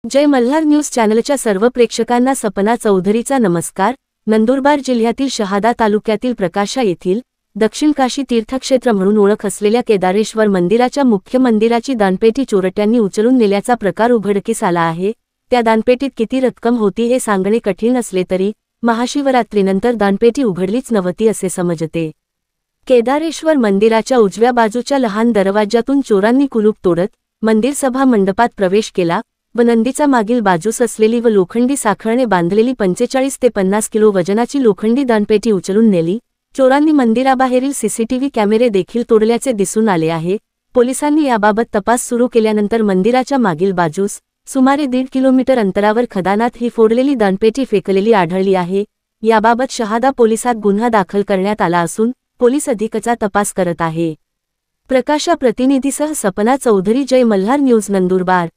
जय Malhar news चॅनलच्या सर्व प्रेक्षकांना सपना चौधरीचा नमस्कार। नंदुरबार जिल्ह्यातील शहादा तालुक्यातील प्रकाशा येथील दक्षिण काशी तीर्थक्षेत्र म्हणून ओळख असलेल्या केदारेश्वर मंदिराच्या मुख्य मंदिराची दानपेटी चोरट्यांनी उचलून नेल्याचा प्रकार उघडकीस आला आहे। त्या दानपेटीत किती रक्कम होती हे सांगणे कठीण असले तरी महाशिवरात्रीनंतर दानपेटी उघडलीच नव्हती असे समजते। केदारेश्वर मंदिराच्या उजव्या बाजूच्या लहान दरवाजातून चोरांनी कुलूप तोडत मंदिर सभा मंडपात प्रवेश केला व नंदीचा मागील बाजूस असलेली व लोखंडी साखळने बांधलेली 45 ते 50 किलो वजनाची लोखंडी दानपेटी उचलून नेली। चोरांनी मंदिराबाहेरील सीसीटीव्ही कॅमेरे देखील तोडल्याचे दिसून आले आहे। पोलिसांनी याबाबत तपास सुरू केल्यानंतर मंदिराच्या मागील बाजूस सुमारे 1.5 किलोमीटर अंतरावर खदानात ही फोडलेली दानपेटी फेकलेली आढळली आहे। याबाबत शहादा पोलिसात गुन्हा दाखल करण्यात आला असून पोलीस अधिकचा तपास करत आहे। प्रकाशा प्रतिनिधीसह सपना चौधरी, जय मल्हार न्यूज, नंदुरबार।